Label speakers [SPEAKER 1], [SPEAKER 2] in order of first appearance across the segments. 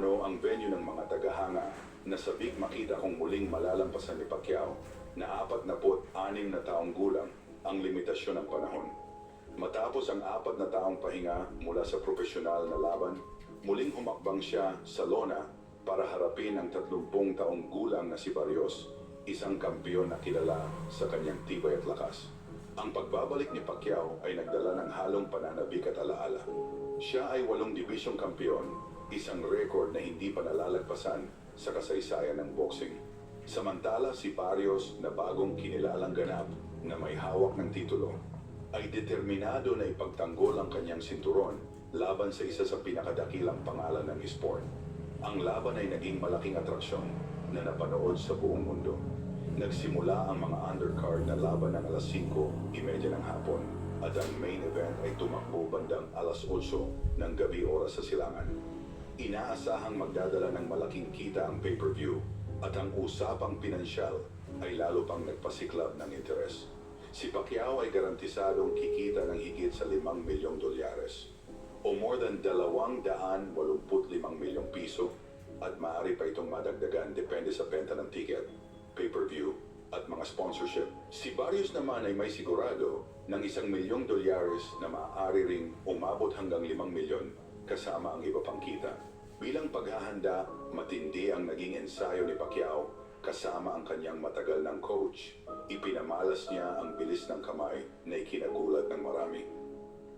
[SPEAKER 1] puno ang venue ng mga tagahanga na sabik makita kung muling malalampasan ni Pacquiao na 46 na taong gulang ang limitasyon ng panahon. Matapos ang 4 na taong pahinga mula sa profesional na laban, muling humakbang siya sa lona para harapin ang 30 taong gulang na si Barrios, isang kampiyon na kilala sa kanyang tibay at lakas. Ang pagbabalik ni Pacquiao ay nagdala ng halong pananabik at alaala. Siya ay 8 dibisyong kampiyon, isang record na hindi pa nalalagpasan sa kasaysayan ng boxing. Samantala si Barrios na bagong kinilalang ganap na may hawak ng titulo, ay determinado na ipagtanggol ang kanyang sinturon laban sa isa sa pinakadakilang pangalan ng esport. Ang laban ay naging malaking atraksyon na napanood sa buong mundo. Nagsimula ang mga undercard na laban ng alas 5:30 ng hapon at ang main event ay tumakbo bandang alas 8 ng gabi oras sa silangan. Inaasahang magdadala ng malaking kita ang pay-per-view at ang usapang pinansyal ay lalo pang nagpasiklab ng interes. Si Pacquiao ay garantisadong kikita ng higit sa $5 milyong o more than 285 milyong piso at maaari pa itong madagdagan depende sa benta ng ticket, pay-per-view at mga sponsorship. Si Barrios naman ay may sigurado ng $1 milyong na maaari ring umabot hanggang 5 milyon kasama ang iba pang kita. Bilang paghahanda, matindi ang naging ensayo ni Pacquiao kasama ang kanyang matagal ng coach. Ipinamalas niya ang bilis ng kamay na ikinagulat ng marami.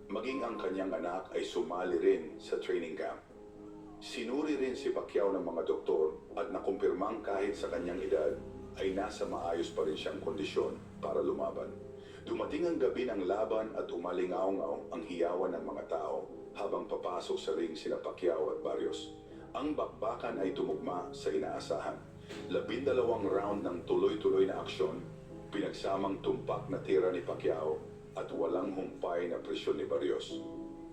[SPEAKER 1] Maging ang kanyang anak ay sumali rin sa training camp. Sinuri rin si Pacquiao ng mga doktor at nakumpirmang kahit sa kanyang edad ay nasa maayos pa rin siyang kondisyon para lumaban. Dumating ang gabi ng laban at umalingaw-ngaw ang hiyawan ng mga tao habang papasok sa ring sina Pacquiao at Barrios. Ang bakbakan ay tumugma sa inaasahan. 12 round ng tuloy-tuloy na aksyon, pinagsamang tumpak na tira ni Pacquiao at walang humpay na presyon ni Barrios.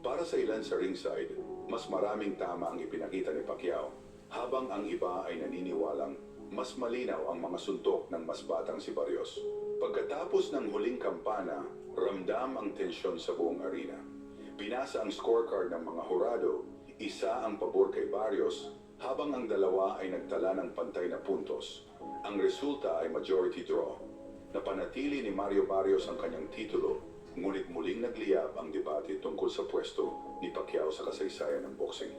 [SPEAKER 1] Para sa ilan sa ringside, mas maraming tama ang ipinakita ni Pacquiao, habang ang iba ay naniniwalang mas malinaw ang mga suntok ng mas batang si Barrios. Pagkatapos ng huling kampana, ramdam ang tensyon sa buong arena. Binasa ang scorecard ng mga hurado, isa ang pabor kay Barrios, habang ang dalawa ay nagtala ng pantay na puntos. Ang resulta ay majority draw. Napanatili ni Mario Barrios ang kanyang titulo, ngunit muling nagliyab ang debate tungkol sa pwesto ni Pacquiao sa kasaysayan ng boxing.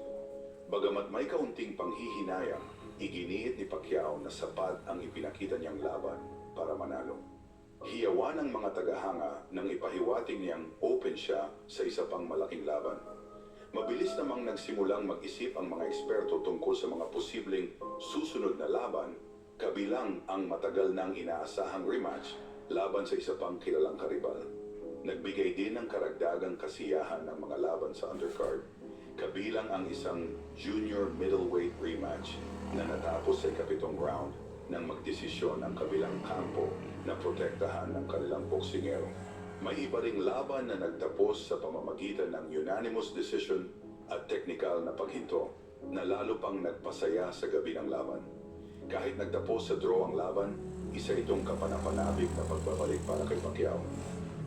[SPEAKER 1] Bagamat may kaunting panghihinayang, iginiit ni Pacquiao na sapat ang ipinakita niyang laban para manalo. Hiyawan ng mga tagahanga nang ipahiwatig niyang open siya sa isa pang malaking laban. Mabilis namang nagsimulang mag-isip ang mga eksperto tungkol sa mga posibleng susunod na laban, kabilang ang matagal nang inaasahang rematch laban sa isa pang kilalang karibal. Nagbigay din ng karagdagang kasiyahan ng mga laban sa undercard, kabilang ang isang junior middleweight rematch na natapos sa 7th round nang magdesisyon ang kabilang kampo na protektahan ng kanilang boksingero. May iba ring laban na nagtapos sa pamamagitan ng unanimous decision at technical na paghinto na lalo pang nagpasaya sa gabi ng laban. Kahit nagtapos sa draw ang laban, isa itong kapanapanabik na pagbabalik para kay Pacquiao.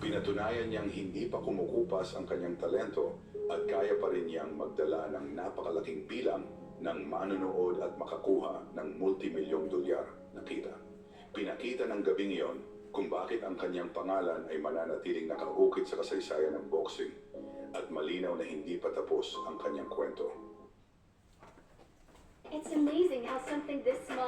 [SPEAKER 1] Pinatunayan niyang hindi pa kumukupas ang kanyang talento at kaya pa rin niyang magdala ng napakalaking bilang ng manonood at makakuha ng multimilyong dolyar na kita. Pinakita ng gabing iyon kung bakit ang kanyang pangalan ay mananatiling nakaukit sa kasaysayan ng boxing at malinaw na hindi pa tapos ang kanyang kwento.
[SPEAKER 2] It's amazing how something this small